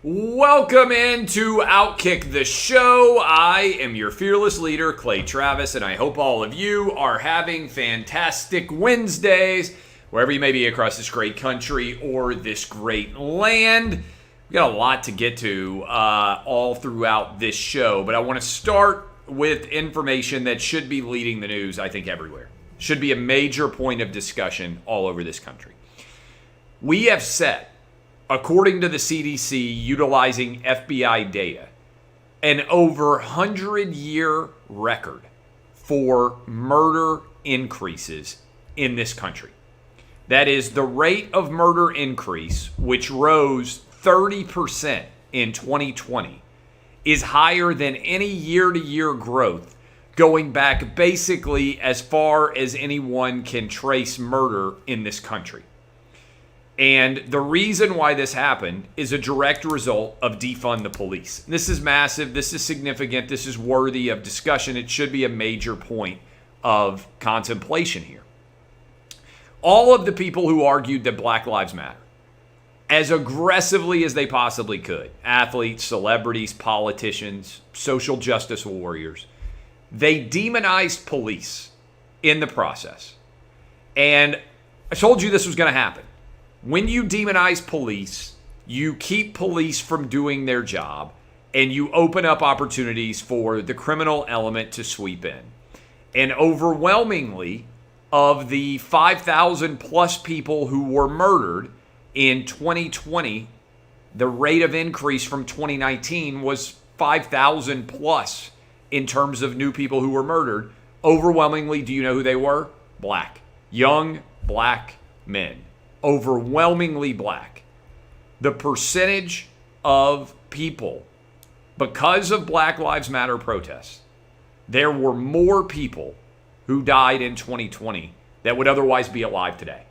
Welcome into Outkick the Show. I am your fearless leader, Clay Travis, and I hope all of you are having fantastic Wednesdays, wherever you may be across this great country or this great land. We got a lot to get to all throughout this show, but I want to start with information that should be leading the news, I think, everywhere. Should be a major point of discussion all over this country. We have set, according to the CDC, utilizing FBI data, an over 100-year record for murder increases in this country. That is, the rate of murder increase, which rose 30% in 2020, is higher than any year-to-year growth going back basically as far as anyone can trace murder in this country. And the reason why this happened is a direct result of defund the police. This is massive. This is significant. This is worthy of discussion. It should be a major point of contemplation here. All of the people who argued that Black Lives Matter, as aggressively as they possibly could, athletes, celebrities, politicians, social justice warriors, they demonized police in the process. And I told you this was going to happen. When you demonize police, you keep police from doing their job, and you open up opportunities for the criminal element to sweep in. And overwhelmingly, of the 5,000 plus people who were murdered in 2020, the rate of increase from 2019 was 5,000 plus in terms of new people who were murdered. Overwhelmingly, do you know who they were? Black. Young black men. Overwhelmingly black. The percentage of people, because of Black Lives Matter protests, there were more people who died in 2020 that would otherwise be alive today.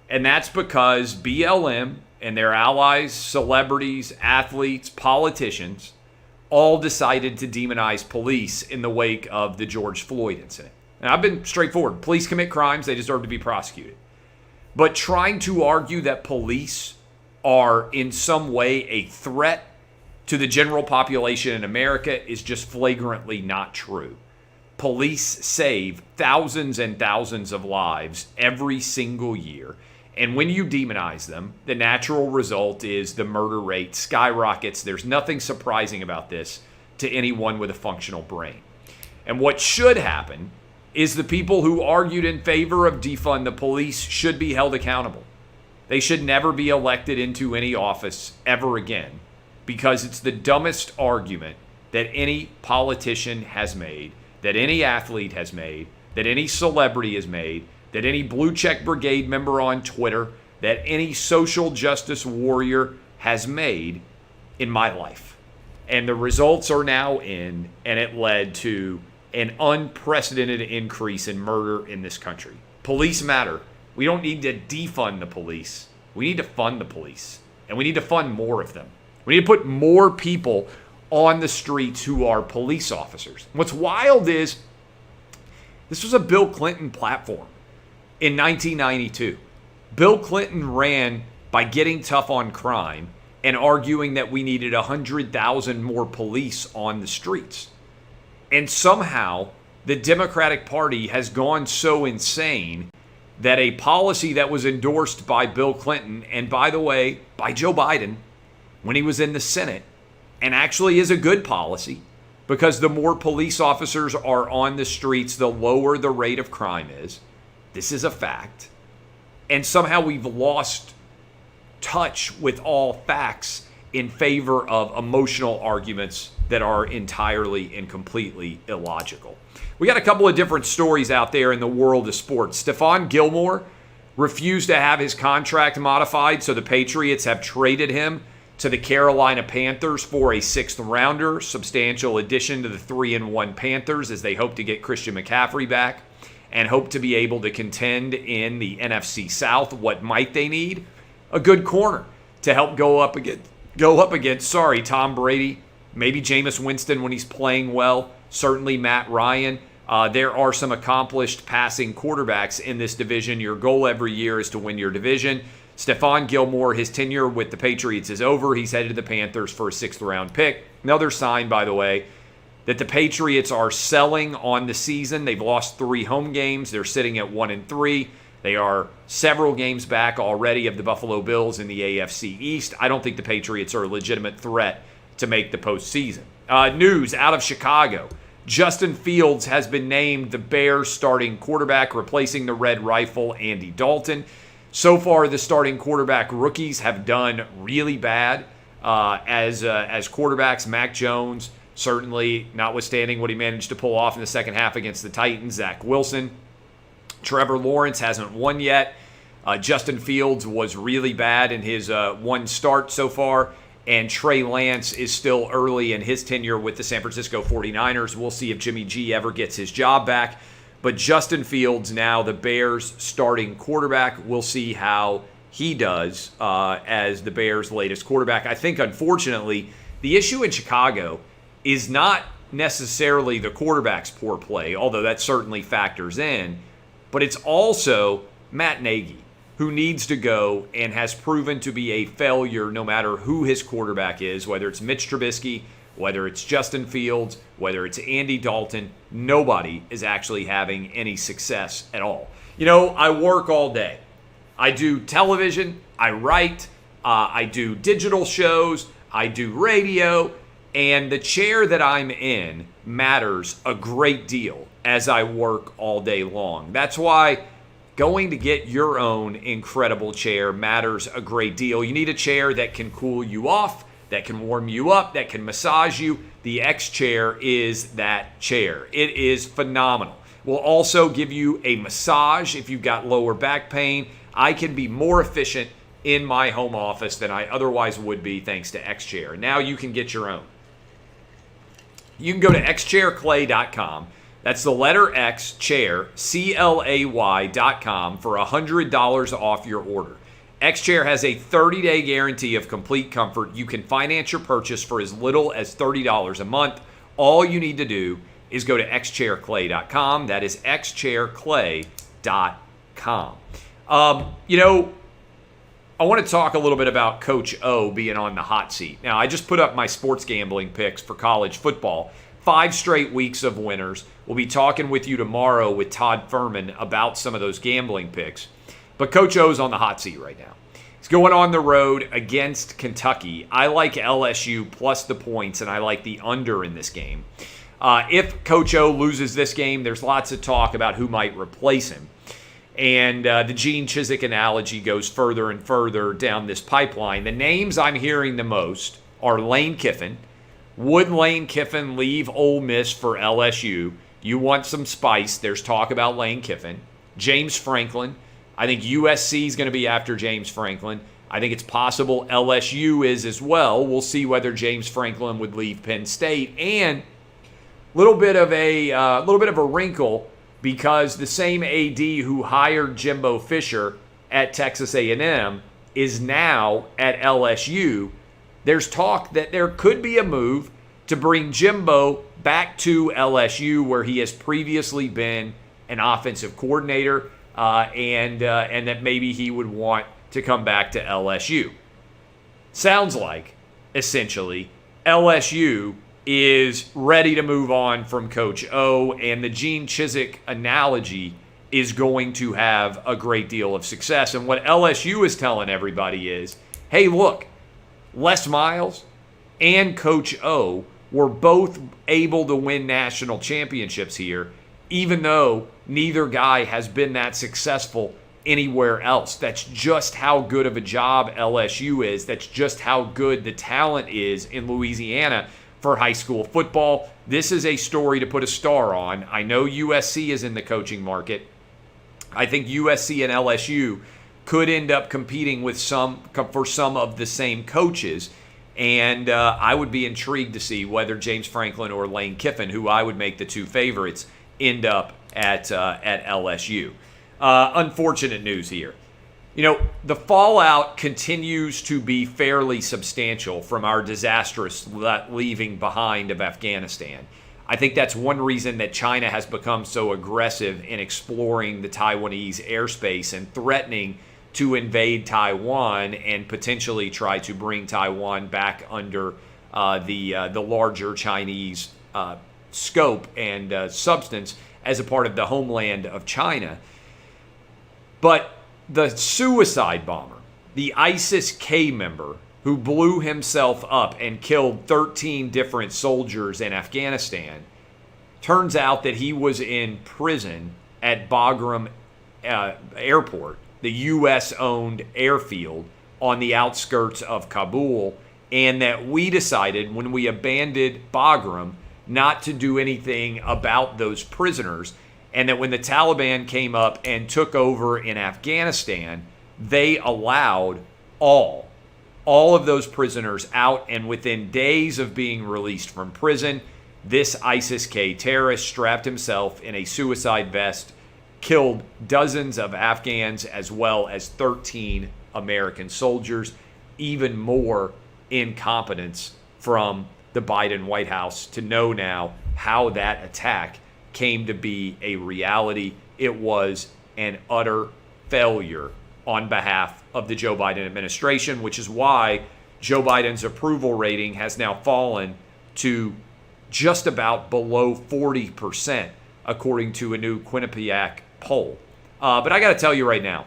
And that's because BLM and their allies, celebrities, athletes, politicians, all decided to demonize police in the wake of the George Floyd incident. And I've been straightforward. Police commit crimes. They deserve to be prosecuted. But trying to argue that police are in some way a threat to the general population in America is just flagrantly not true. Police save thousands and thousands of lives every single year. And when you demonize them, the natural result is the murder rate skyrockets. There's nothing surprising about this to anyone with a functional brain. And what should happen is the people who argued in favor of defund the police should be held accountable. They should never be elected into any office ever again, because it's the dumbest argument that any politician has made, that any athlete has made, that any celebrity has made, that any Blue Check Brigade member on Twitter, that any social justice warrior has made in my life. And the results are now in, and it led to an unprecedented increase in murder in this country. Police matter. We don't need to defund the police. We need to fund the police. And we need to fund more of them. We need to put more people on the streets who are police officers. What's wild is this was a Bill Clinton platform in 1992. Bill Clinton ran by getting tough on crime and arguing that we needed 100,000 more police on the streets. And somehow the Democratic Party has gone so insane that a policy that was endorsed by Bill Clinton, and by the way, by Joe Biden when he was in the Senate, and actually is a good policy, because the more police officers are on the streets, the lower the rate of crime is. This is a fact. And somehow we've lost touch with all facts in favor of emotional arguments that are entirely and completely illogical. We got a couple of different stories out there in the world of sports. Stephon Gilmore refused to have his contract modified, so the Patriots have traded him to the Carolina Panthers for a 6th rounder, substantial addition to the 3-1 Panthers as they hope to get Christian McCaffrey back and hope to be able to contend in the NFC South. What might they need? A good corner to help go up against Tom Brady, maybe Jameis Winston when he's playing well, certainly Matt Ryan. There are some accomplished passing quarterbacks in this division. Your goal every year is to win your division. Stephon Gilmore, his tenure with the Patriots is over. He's headed to the Panthers for a 6th-round pick. Another sign, by the way, that the Patriots are selling on the season. They've lost 3 home games. They're sitting at 1-3. They are several games back already of the Buffalo Bills in the AFC East. I don't think the Patriots are a legitimate threat to make the postseason. News out of Chicago. Justin Fields has been named the Bears starting quarterback, replacing the Red Rifle, Andy Dalton. So far, the starting quarterback rookies have done really bad as quarterbacks. Mac Jones, certainly notwithstanding what he managed to pull off in the second half against the Titans. Zach Wilson. Trevor Lawrence hasn't won yet. Justin Fields was really bad in his one start so far. And Trey Lance is still early in his tenure with the San Francisco 49ers. We'll see if Jimmy G ever gets his job back. But Justin Fields now the Bears' starting quarterback. We'll see how he does as the Bears' latest quarterback. I think, unfortunately, the issue in Chicago is not necessarily the quarterback's poor play, although that certainly factors in, but it's also Matt Nagy, who needs to go and has proven to be a failure no matter who his quarterback is, whether it's Mitch Trubisky, whether it's Justin Fields, whether it's Andy Dalton. Nobody is actually having any success at all. You know, I work all day. I do television, I write, I do digital shows, I do radio, and the chair that I'm in matters a great deal as I work all day long. That's why going to get your own incredible chair matters a great deal. You need a chair that can cool you off, that can warm you up, that can massage you. The X chair is that chair. It is phenomenal. We'll also give you a massage if you've got lower back pain. I can be more efficient in my home office than I otherwise would be thanks to X Chair. Now you can get your own. You can go to xchairclay.com. That's the letter X, chair, CLAY.com for $100 off your order. X-Chair has a 30-day guarantee of complete comfort. You can finance your purchase for as little as $30 a month. All you need to do is go to xchairclay.com. That is xchairclay.com. I want to talk a little bit about Coach O being on the hot seat. Now, I just put up my sports gambling picks for college football. 5 straight weeks of winners. We'll be talking with you tomorrow with Todd Furman about some of those gambling picks. But Coach O's on the hot seat right now. He's going on the road against Kentucky. I like LSU plus the points, and I like the under in this game. If Coach O loses this game, there's lots of talk about who might replace him. And the Gene Chizik analogy goes further and further down this pipeline. The names I'm hearing the most are Lane Kiffin. Would Lane Kiffin leave Ole Miss for LSU? You want some spice. There's talk about Lane Kiffin. James Franklin. I think USC is going to be after James Franklin. I think it's possible LSU is as well. We'll see whether James Franklin would leave Penn State. And a little bit of a wrinkle because the same AD who hired Jimbo Fisher at Texas A&M is now at LSU. There's talk that there could be a move to bring Jimbo back to LSU where he has previously been an offensive coordinator and that maybe he would want to come back to LSU. Sounds like, essentially, LSU is ready to move on from Coach O, and the Gene Chizik analogy is going to have a great deal of success. And what LSU is telling everybody is, hey, look, Les Miles and Coach O were both able to win national championships here, even though neither guy has been that successful anywhere else. That's just how good of a job LSU is. That's just how good the talent is in Louisiana for high school football. This is a story to put a star on. I know USC is in the coaching market. I think USC and LSU could end up competing for some of the same coaches. And I would be intrigued to see whether James Franklin or Lane Kiffin, who I would make the two favorites, end up at LSU. Unfortunate news here. You know, the fallout continues to be fairly substantial from our disastrous leaving behind of Afghanistan. I think that's one reason that China has become so aggressive in exploring the Taiwanese airspace and threatening to invade Taiwan and potentially try to bring Taiwan back under the larger Chinese scope and substance as a part of the homeland of China. But the suicide bomber, the ISIS-K member who blew himself up and killed 13 different soldiers in Afghanistan, turns out that he was in prison at Bagram Airport, the U.S.-owned airfield on the outskirts of Kabul, and that we decided when we abandoned Bagram not to do anything about those prisoners, and that when the Taliban came up and took over in Afghanistan, they allowed all of those prisoners out, and within days of being released from prison, this ISIS-K terrorist strapped himself in a suicide vest, killed dozens of Afghans as well as 13 American soldiers. Even more incompetence from the Biden White House to know now how that attack came to be a reality. It was an utter failure on behalf of the Joe Biden administration, which is why Joe Biden's approval rating has now fallen to just about below 40%, according to a new Quinnipiac poll. But I got to tell you right now,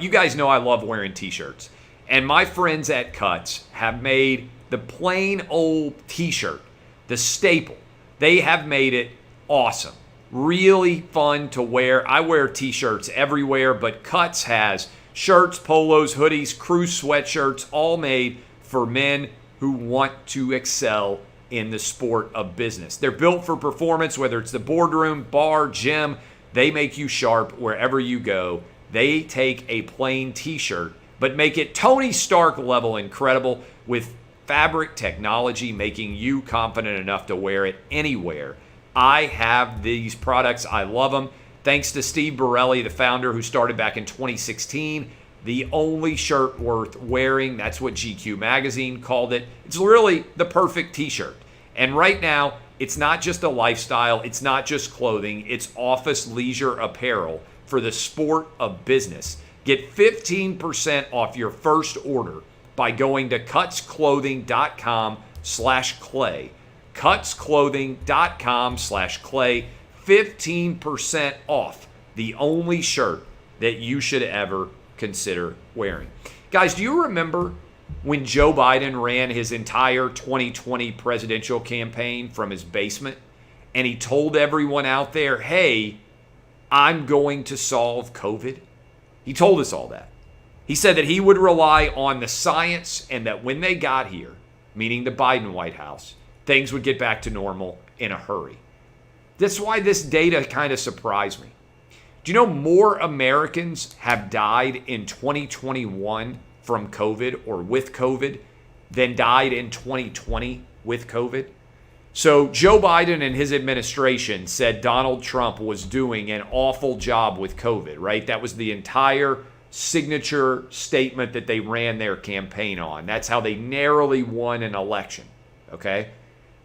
you guys know I love wearing t-shirts. And my friends at Cuts have made the plain old t-shirt, the staple. They have made it awesome. Really fun to wear. I wear t-shirts everywhere, but Cuts has shirts, polos, hoodies, crew sweatshirts, all made for men who want to excel in the sport of business. They're built for performance, whether it's the boardroom, bar, gym. They make you sharp wherever you go. They take a plain t-shirt, but make it Tony Stark level incredible with fabric technology, making you confident enough to wear it anywhere. I have these products. I love them. Thanks to Steve Borelli, the founder, who started back in 2016. The only shirt worth wearing. That's what GQ magazine called it. It's really the perfect t-shirt. And right now, it's not just a lifestyle. It's not just clothing. It's office leisure apparel for the sport of business. Get 15% off your first order by going to cutsclothing.com/clay. cutsclothing.com/clay. 15% off the only shirt that you should ever consider wearing. Guys, do you remember when Joe Biden ran his entire 2020 presidential campaign from his basement and he told everyone out there, hey, I'm going to solve COVID? He told us all that. He said that he would rely on the science and that when they got here, meaning the Biden White House, things would get back to normal in a hurry. That's why this data kind of surprised me. Do you know more Americans have died in 2021 from COVID or with COVID than died in 2020 with COVID? So Joe Biden and his administration said Donald Trump was doing an awful job with COVID, right? That was the entire signature statement that they ran their campaign on. That's how they narrowly won an election, okay?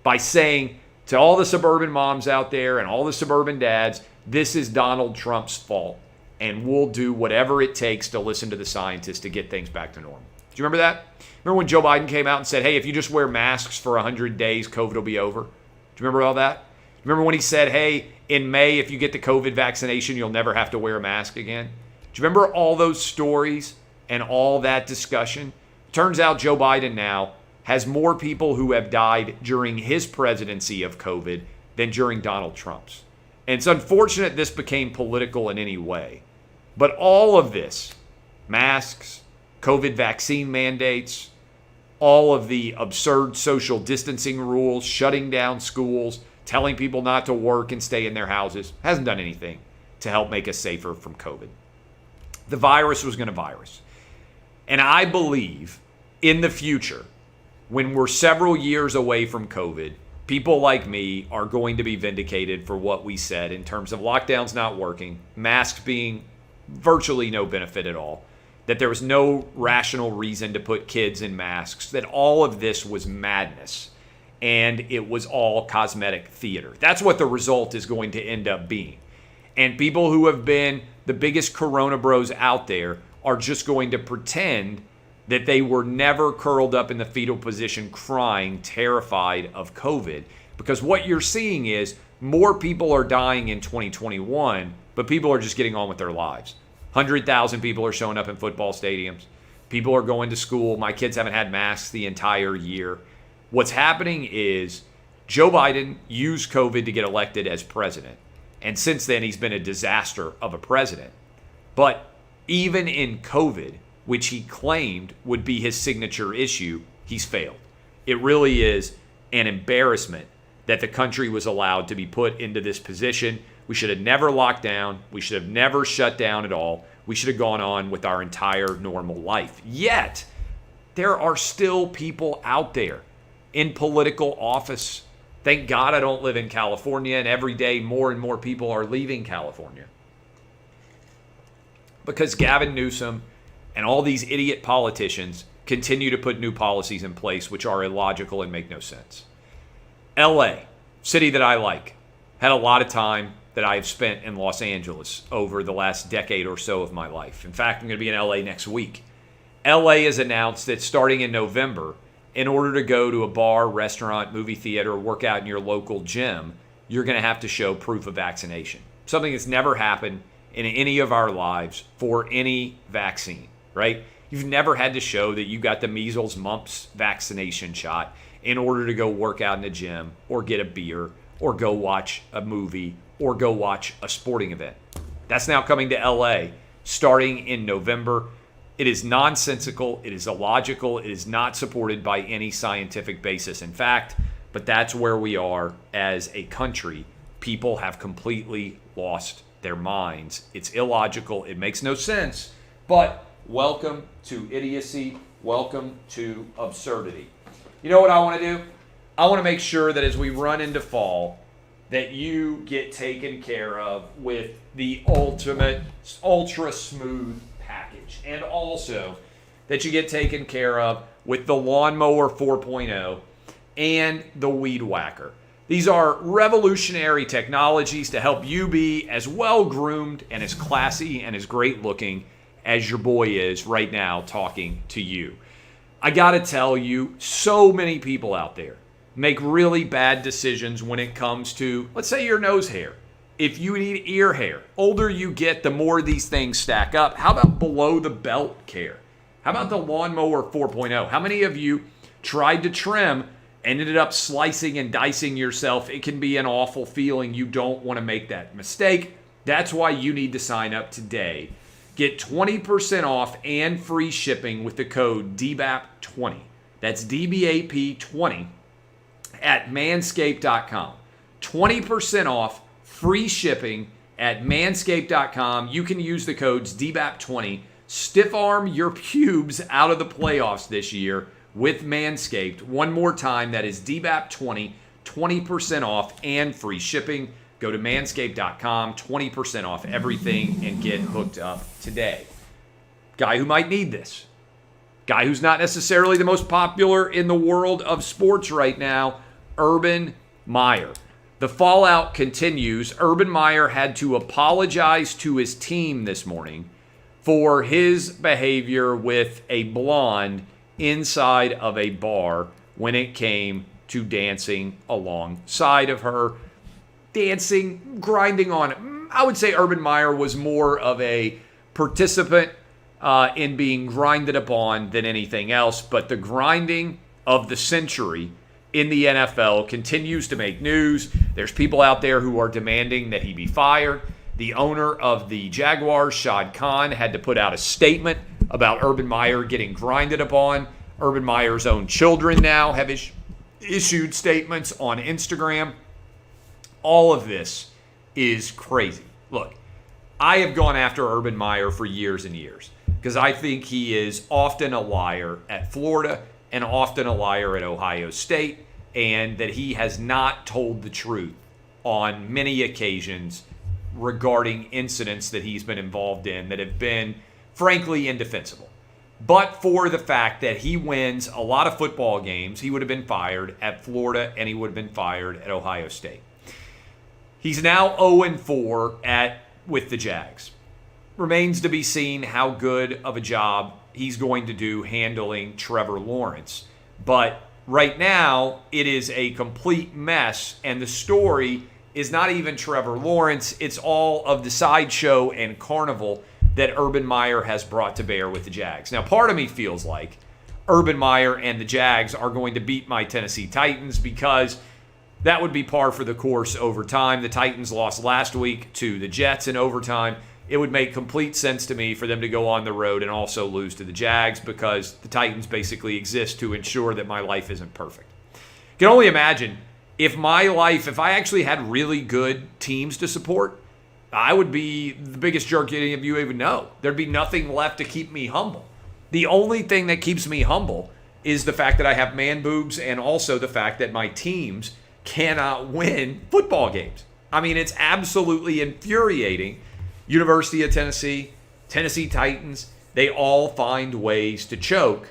By saying to all the suburban moms out there and all the suburban dads, this is Donald Trump's fault, and we'll do whatever it takes to listen to the scientists to get things back to normal. Do you remember that? Remember when Joe Biden came out and said, hey, if you just wear masks for 100 days, COVID will be over? Do you remember all that? Remember when he said, hey, in May, if you get the COVID vaccination, you'll never have to wear a mask again? Do you remember all those stories and all that discussion? Turns out Joe Biden now has more people who have died during his presidency of COVID than during Donald Trump's. And it's unfortunate this became political in any way. But all of this, masks, COVID vaccine mandates, all of the absurd social distancing rules, shutting down schools, telling people not to work and stay in their houses, hasn't done anything to help make us safer from COVID. The virus was going to virus. And I believe in the future, when we're several years away from COVID, people like me are going to be vindicated for what we said in terms of lockdowns not working, masks being virtually no benefit at all, that there was no rational reason to put kids in masks, that all of this was madness, and it was all cosmetic theater. That's what the result is going to end up being. And people who have been the biggest Corona bros out there are just going to pretend that they were never curled up in the fetal position crying, terrified of COVID. Because what you're seeing is more people are dying in 2021, but people are just getting on with their lives. 100,000 people are showing up in football stadiums. People are going to school. My kids haven't had masks the entire year. What's happening is Joe Biden used COVID to get elected as president. And since then, he's been a disaster of a president. But even in COVID, which he claimed would be his signature issue, he's failed. It really is an embarrassment that the country was allowed to be put into this position. We should have never locked down. We should have never shut down at all. We should have gone on with our entire normal life. Yet, there are still people out there in political office. Thank God I don't live in California, and every day more and more people are leaving California. Because Gavin Newsom and all these idiot politicians continue to put new policies in place which are illogical and make no sense. LA, city that I like, had a lot of time that I have spent in Los Angeles over the last decade or so of my life. In fact, I'm going to be in LA next week. LA has announced that starting in November, in order to go to a bar, restaurant, movie theater, or work out in your local gym, you're going to have to show proof of vaccination. Something that's never happened in any of our lives for any vaccine, right? You've never had to show that you got the measles, mumps vaccination shot in order to go work out in the gym or get a beer or go watch a movie or go watch a sporting event. That's now coming to LA starting in November. It is nonsensical. It is illogical. It is not supported by any scientific basis. In fact, but that's where we are as a country. People have completely lost their minds. It's illogical. It makes no sense. But welcome to idiocy. Welcome to absurdity. You know what I want to do? I want to make sure that as we run into fall, that you get taken care of with the ultimate, ultra smooth package. And also that you get taken care of with the Lawnmower 4.0 and the Weed Whacker. These are revolutionary technologies to help you be as well groomed and as classy and as great looking as your boy is right now talking to you. I gotta tell you, so many people out there make really bad decisions when it comes to, let's say, your nose hair. If you need ear hair, older you get, the more these things stack up. How about below the belt care? How about the Lawnmower 4.0? How many of you tried to trim and ended up slicing and dicing yourself? It can be an awful feeling. You don't want to make that mistake. That's why you need to sign up today. Get 20% off and free shipping with the code DBAP20. That's DBAP20 at manscaped.com. 20% off, free shipping at manscaped.com. You can use the codes DBAP20. Stiff arm your pubes out of the playoffs this year with Manscaped. One more time, that is DBAP20, 20% off and free shipping. Go to manscaped.com, 20% off everything, and get hooked up today. Guy who might need this. Guy who's not necessarily the most popular in the world of sports right now, Urban Meyer. The fallout continues. Urban Meyer had to apologize to his team this morning for his behavior with a blonde inside of a bar when it came to dancing alongside of her. Dancing, grinding on it. I would say Urban Meyer was more of a participant in being grinded upon than anything else, but the grinding of the century in the NFL continues to make news. There's people out there who are demanding that he be fired. The owner of the Jaguars, Shad Khan, had to put out a statement about Urban Meyer getting grinded upon. Urban Meyer's own children now have issued statements on Instagram. All of this is crazy. Look, I have gone after Urban Meyer for years and years because I think he is often a liar at Florida and often a liar at Ohio State, and that he has not told the truth on many occasions regarding incidents that he's been involved in that have been, frankly, indefensible. But for the fact that he wins a lot of football games, he would have been fired at Florida and he would have been fired at Ohio State. He's now 0-4 with the Jags. remains to be seen how good of a job he's going to do handling Trevor Lawrence. But right now, it is a complete mess, and the story is not even Trevor Lawrence. It's all of the sideshow and carnival that Urban Meyer has brought to bear with the Jags. Now, part of me feels like Urban Meyer and the Jags are going to beat my Tennessee Titans because that would be par for the course over time. The Titans lost last week to the Jets in overtime. It would make complete sense to me for them to go on the road and also lose to the Jags because the Titans basically exist to ensure that my life isn't perfect. You can only imagine if I actually had really good teams to support, I would be the biggest jerk any of you even know. There'd be nothing left to keep me humble. The only thing that keeps me humble is the fact that I have man boobs and also the fact that my teams cannot win football games. I mean, it's absolutely infuriating. University of Tennessee, Tennessee Titans, they all find ways to choke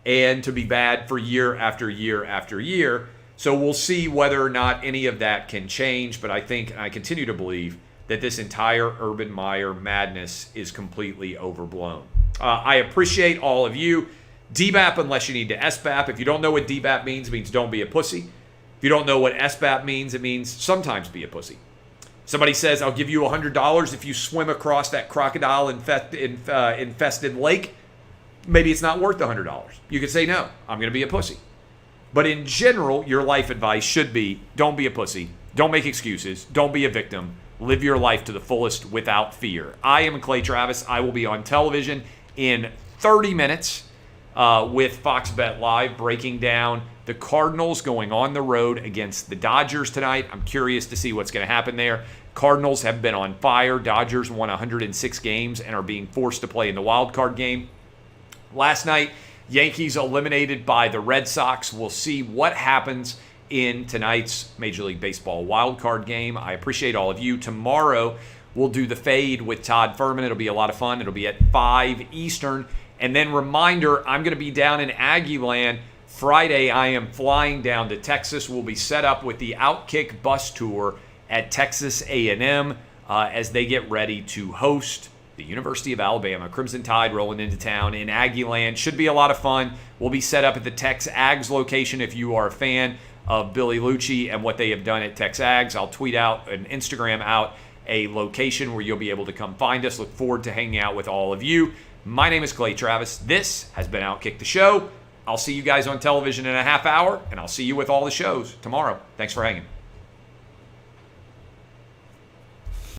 and to be bad for year after year after year. So we'll see whether or not any of that can change. But I think, and I continue to believe, that this entire Urban Meyer madness is completely overblown. I appreciate all of you. DBAP unless you need to SBAP. If you don't know what DBAP means, it means don't be a pussy. If you don't know what SBAP means, it means sometimes be a pussy. Somebody says, I'll give you $100 if you swim across that crocodile-infested lake. Maybe it's not worth the $100. You could say, no, I'm going to be a pussy. But in general, your life advice should be, don't be a pussy. Don't make excuses. Don't be a victim. Live your life to the fullest without fear. I am Clay Travis. I will be on television in 30 minutes with Fox Bet Live breaking down the Cardinals going on the road against the Dodgers tonight. I'm curious to see what's going to happen there. Cardinals have been on fire. Dodgers won 106 games and are being forced to play in the wild card game. Last night, Yankees eliminated by the Red Sox. We'll see what happens in tonight's Major League Baseball wild card game. I appreciate all of you. Tomorrow, we'll do the fade with Todd Furman. It'll be a lot of fun. It'll be at 5 Eastern. And then reminder, I'm going to be down in Aggie Land. Friday, I am flying down to Texas. We'll be set up with the Outkick bus tour at Texas A&M as they get ready to host the University of Alabama. Crimson Tide rolling into town in Aggie Land. Should be a lot of fun. We'll be set up at the Tex Ags location if you are a fan of Billy Lucci and what they have done at Tex Ags. I'll tweet out and Instagram out a location where you'll be able to come find us. Look forward to hanging out with all of you. My name is Clay Travis. This has been Outkick the Show. I'll see you guys on television in a half hour, and I'll see you with all the shows tomorrow. Thanks for hanging.